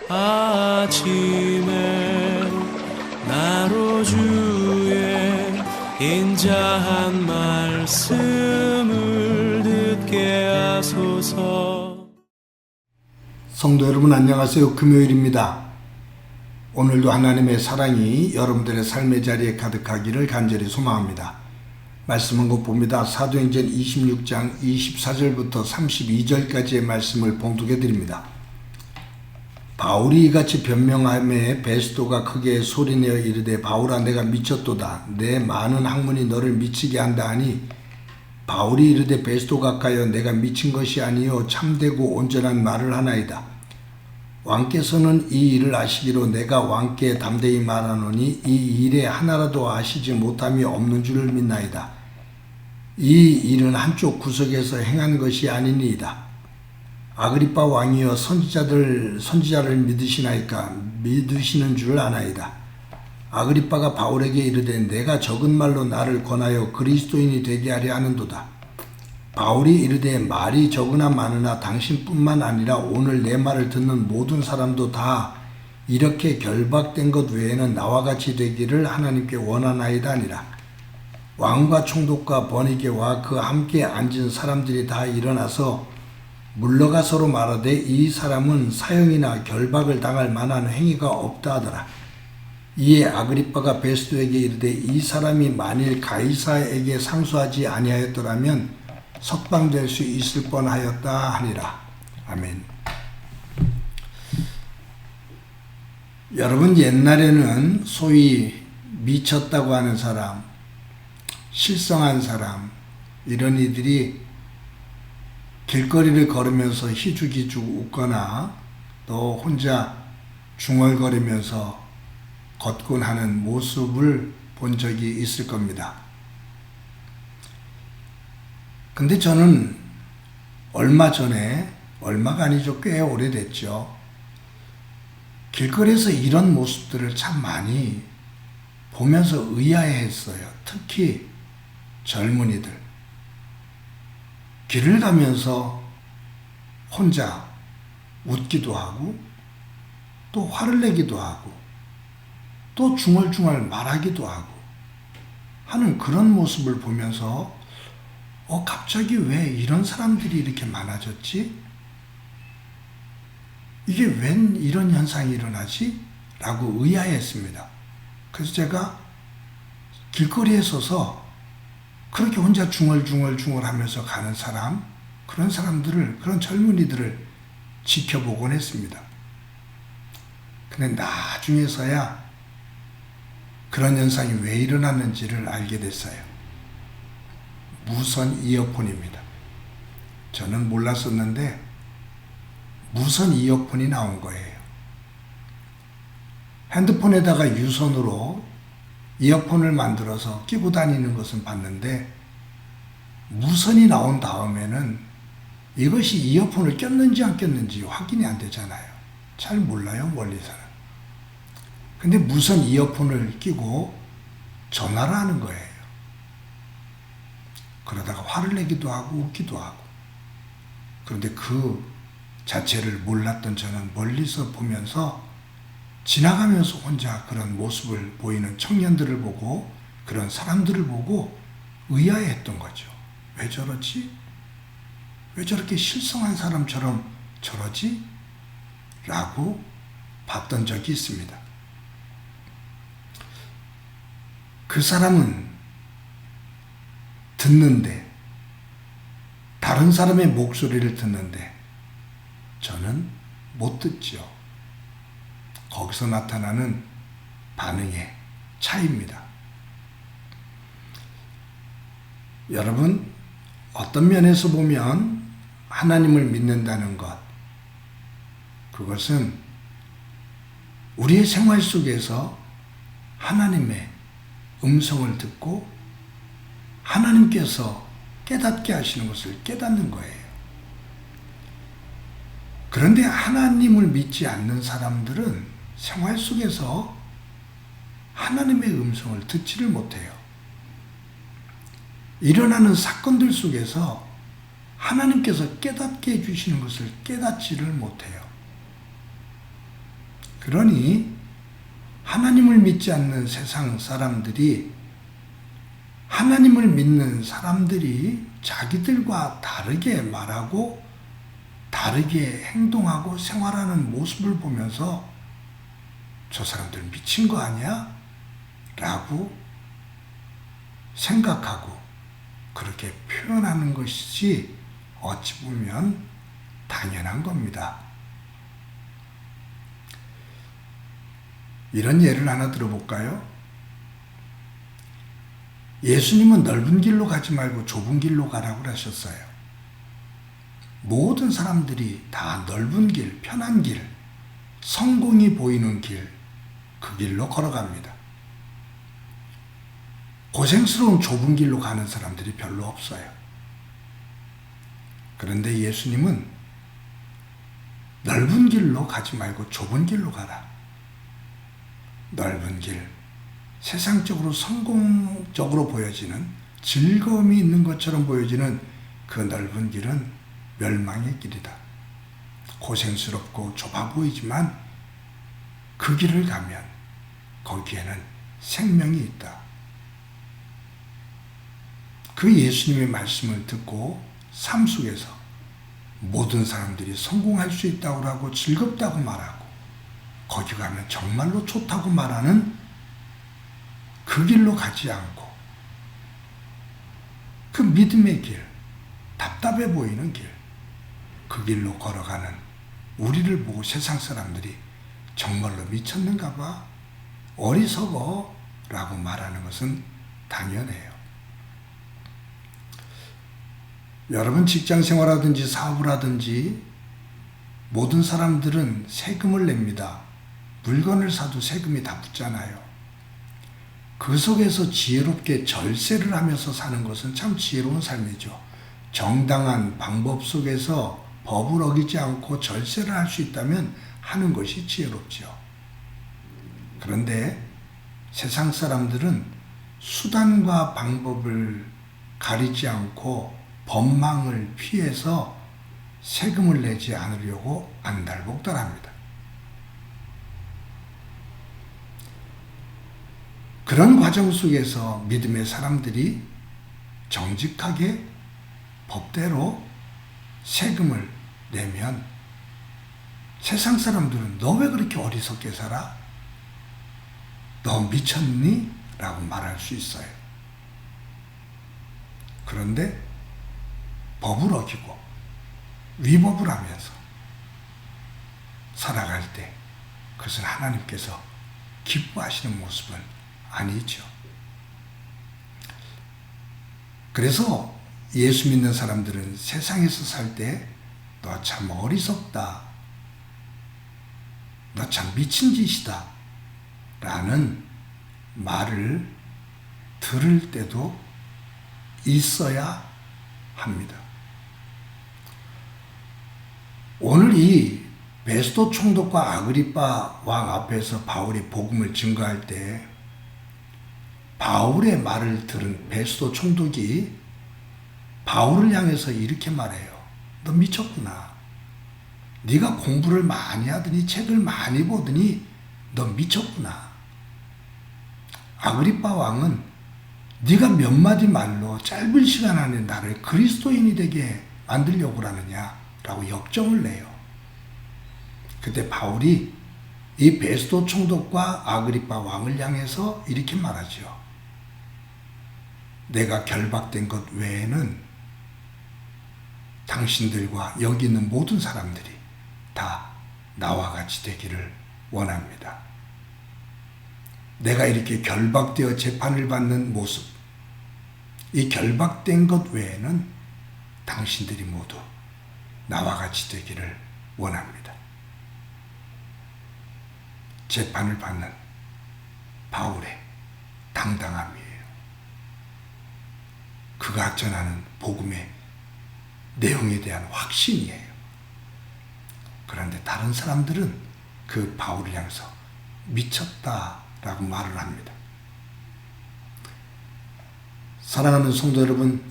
아침에 나로 주의 인자한 말씀을 듣게 하소서. 성도 여러분 안녕하세요. 금요일입니다. 오늘도 하나님의 사랑이 여러분들의 삶의 자리에 가득하기를 간절히 소망합니다. 말씀은 곧 봅니다. 사도행전 26장 24절부터 32절까지의 말씀을 봉독해 드립니다. 바울이 이같이 변명하매 베스도가 크게 소리내어 이르되 바울아 내가 미쳤도다. 내 많은 학문이 너를 미치게 한다 하니 바울이 이르되 베스도 가까이여 내가 미친 것이 아니요 참되고 온전한 말을 하나이다. 왕께서는 이 일을 아시기로 내가 왕께 담대히 말하노니 이 일에 하나라도 아시지 못함이 없는 줄을 믿나이다. 이 일은 한쪽 구석에서 행한 것이 아니니이다. 아그리빠 왕이여 선지자를 믿으시나이까? 믿으시는 줄 아나이다. 아그리빠가 바울에게 이르되 내가 적은 말로 나를 권하여 그리스도인이 되게 하려 하는도다. 바울이 이르되 말이 적으나 많으나 당신뿐만 아니라 오늘 내 말을 듣는 모든 사람도 다 이렇게 결박된 것 외에는 나와 같이 되기를 하나님께 원하나이다 아니라. 왕과 총독과 번이게와 그 함께 앉은 사람들이 다 일어나서 물러가 서로 말하되 이 사람은 사형이나 결박을 당할 만한 행위가 없다 하더라. 이에 아그리빠가 베스도에게 이르되 이 사람이 만일 가이사에게 상소하지 아니하였더라면 석방될 수 있을 뻔하였다 하니라. 아멘. 여러분, 옛날에는 소위 미쳤다고 하는 사람, 실성한 사람, 이런 이들이 길거리를 걸으면서 희죽희죽 웃거나 또 혼자 중얼거리면서 걷곤 하는 모습을 본 적이 있을 겁니다. 근데 저는 얼마 전에, 얼마가 아니죠, 꽤 오래됐죠. 길거리에서 이런 모습들을 참 많이 보면서 의아해했어요. 특히 젊은이들. 길을 가면서 혼자 웃기도 하고 또 화를 내기도 하고 또 중얼중얼 말하기도 하고 하는 그런 모습을 보면서 갑자기 왜 이런 사람들이 이렇게 많아졌지? 이게 웬 이런 현상이 일어나지? 라고 의아해했습니다. 그래서 제가 길거리에 서서 그렇게 혼자 중얼중얼 하면서 가는 사람, 그런 사람들을, 그런 젊은이들을 지켜보곤 했습니다. 근데 나중에서야 그런 현상이 왜 일어났는지를 알게 됐어요. 무선 이어폰입니다. 저는 몰랐었는데 무선 이어폰이 나온 거예요. 핸드폰에다가 유선으로 이어폰을 만들어서 끼고 다니는 것은 봤는데 무선이 나온 다음에는 이것이 이어폰을 꼈는지 안 꼈는지 확인이 안 되잖아요. 잘 몰라요, 멀리서는. 근데 무선 이어폰을 끼고 전화를 하는 거예요. 그러다가 화를 내기도 하고 웃기도 하고. 그런데 그 자체를 몰랐던 저는 멀리서 보면서 지나가면서 혼자 그런 모습을 보이는 청년들을 보고 그런 사람들을 보고 의아해했던 거죠. 왜 저러지? 왜 저렇게 실성한 사람처럼 저러지? 라고 봤던 적이 있습니다. 그 사람은 듣는데, 다른 사람의 목소리를 듣는데 저는 못 듣죠. 거기서 나타나는 반응의 차이입니다. 여러분, 어떤 면에서 보면 하나님을 믿는다는 것, 그것은 우리의 생활 속에서 하나님의 음성을 듣고 하나님께서 깨닫게 하시는 것을 깨닫는 거예요. 그런데 하나님을 믿지 않는 사람들은 생활 속에서 하나님의 음성을 듣지를 못해요. 일어나는 사건들 속에서 하나님께서 깨닫게 해주시는 것을 깨닫지를 못해요. 그러니 하나님을 믿지 않는 세상 사람들이 하나님을 믿는 사람들이 자기들과 다르게 말하고 다르게 행동하고 생활하는 모습을 보면서 저 사람들 미친 거 아니야? 라고 생각하고 그렇게 표현하는 것이 어찌 보면 당연한 겁니다. 이런 예를 하나 들어볼까요? 예수님은 넓은 길로 가지 말고 좁은 길로 가라고 하셨어요. 모든 사람들이 다 넓은 길, 편한 길, 성공이 보이는 길, 그 길로 걸어갑니다. 고생스러운 좁은 길로 가는 사람들이 별로 없어요. 그런데 예수님은 넓은 길로 가지 말고 좁은 길로 가라. 넓은 길, 세상적으로 성공적으로 보여지는 즐거움이 있는 것처럼 보여지는 그 넓은 길은 멸망의 길이다. 고생스럽고 좁아 보이지만 그 길을 가면 거기에는 생명이 있다. 그 예수님의 말씀을 듣고 삶 속에서 모든 사람들이 성공할 수 있다고 하고 즐겁다고 말하고 거기 가면 정말로 좋다고 말하는 그 길로 가지 않고 그 믿음의 길, 답답해 보이는 길, 그 길로 걸어가는 우리를 보고 세상 사람들이 정말로 미쳤는가 봐, 어리석어 라고 말하는 것은 당연해요. 여러분 직장 생활하든지 사업을 하든지 모든 사람들은 세금을 냅니다. 물건을 사도 세금이 다 붙잖아요. 그 속에서 지혜롭게 절세를 하면서 사는 것은 참 지혜로운 삶이죠. 정당한 방법 속에서 법을 어기지 않고 절세를 할 수 있다면 하는 것이 지혜롭죠. 그런데 세상 사람들은 수단과 방법을 가리지 않고 법망을 피해서 세금을 내지 않으려고 안달복달합니다. 그런 과정 속에서 믿음의 사람들이 정직하게 법대로 세금을 내면 세상 사람들은 너 왜 그렇게 어리석게 살아? 너 미쳤니? 라고 말할 수 있어요. 그런데 법을 어기고 위법을 하면서 살아갈 때 그것은 하나님께서 기뻐하시는 모습은 아니죠. 그래서 예수 믿는 사람들은 세상에서 살 때 너 참 어리석다, 너 참 미친 짓이다 라는 말을 들을 때도 있어야 합니다. 오늘 이 베스도 총독과 아그리빠 왕 앞에서 바울이 복음을 증거할 때 바울의 말을 들은 베스도 총독이 바울을 향해서 이렇게 말해요. 너 미쳤구나. 네가 공부를 많이 하더니 책을 많이 보더니 너 미쳤구나. 아그리빠 왕은 네가 몇 마디 말로 짧은 시간 안에 나를 그리스도인이 되게 만들려고 하느냐 라고 역정을 내요. 그때 바울이 이 베스도 총독과 아그리빠 왕을 향해서 이렇게 말하죠. 내가 결박된 것 외에는 당신들과 여기 있는 모든 사람들이 다 나와 같이 되기를 원합니다. 내가 이렇게 결박되어 재판을 받는 모습, 이 결박된 것 외에는 당신들이 모두 나와 같이 되기를 원합니다. 재판을 받는 바울의 당당함이에요. 그가 전하는 복음의 내용에 대한 확신이에요. 그런데 다른 사람들은 그 바울을 향해서 미쳤다라고 말을 합니다. 사랑하는 성도 여러분,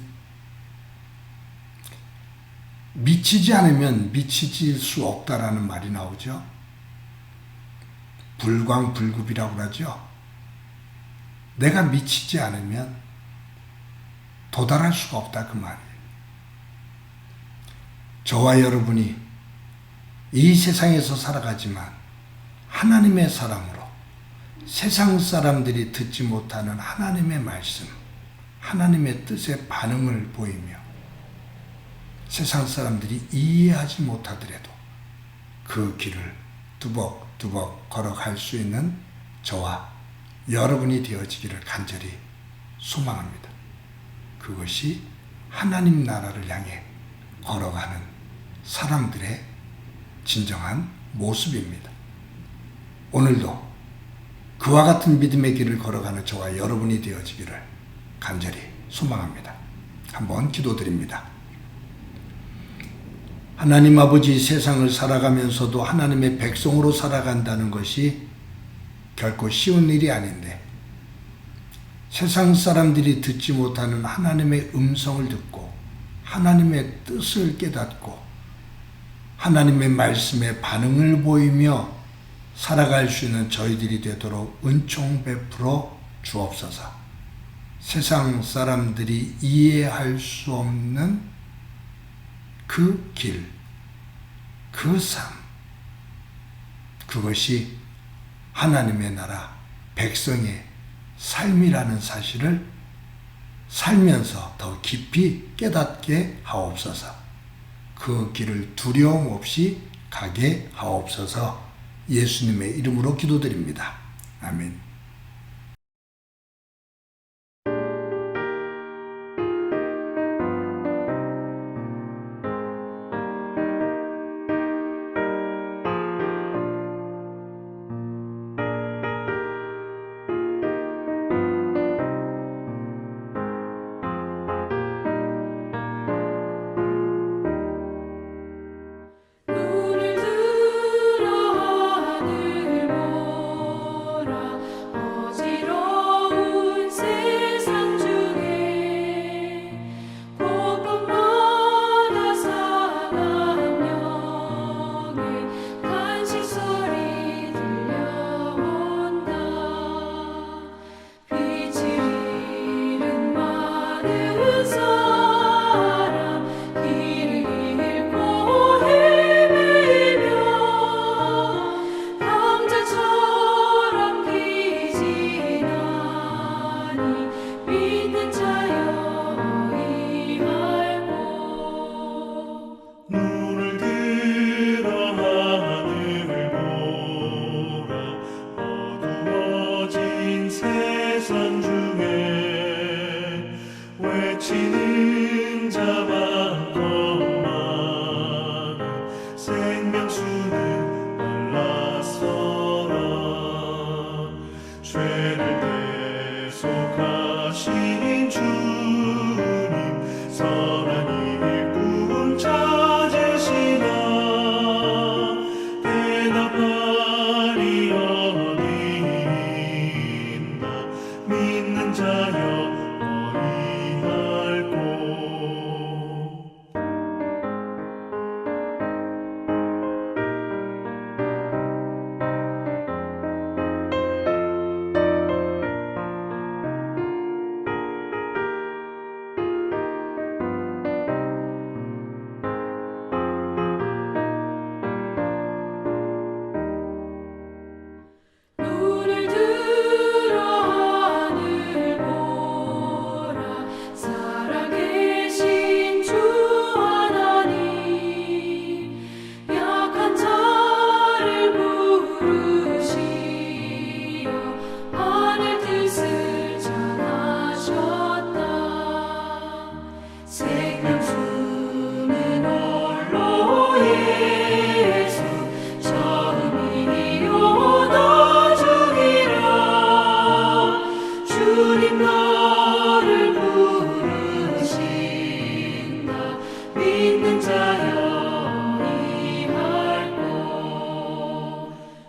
미치지 않으면 미치질 수 없다라는 말이 나오죠. 불광불급이라고 그러죠. 내가 미치지 않으면 도달할 수가 없다 그 말이에요. 저와 여러분이 이 세상에서 살아가지만 하나님의 사람으로 세상 사람들이 듣지 못하는 하나님의 말씀, 하나님의 뜻에 반응을 보이며 세상 사람들이 이해하지 못하더라도 그 길을 두벅두벅 걸어갈 수 있는 저와 여러분이 되어지기를 간절히 소망합니다. 그것이 하나님 나라를 향해 걸어가는 사람들의 진정한 모습입니다. 오늘도 그와 같은 믿음의 길을 걸어가는 저와 여러분이 되어지기를 간절히 소망합니다. 한번 기도드립니다. 하나님 아버지, 세상을 살아가면서도 하나님의 백성으로 살아간다는 것이 결코 쉬운 일이 아닌데 세상 사람들이 듣지 못하는 하나님의 음성을 듣고 하나님의 뜻을 깨닫고 하나님의 말씀에 반응을 보이며 살아갈 수 있는 저희들이 되도록 은총 베풀어 주옵소서. 세상 사람들이 이해할 수 없는 그 길, 그 삶, 그것이 하나님의 나라 백성의 삶이라는 사실을 살면서 더 깊이 깨닫게 하옵소서. 그 길을 두려움 없이 가게 하옵소서. 예수님의 이름으로 기도드립니다. 아멘.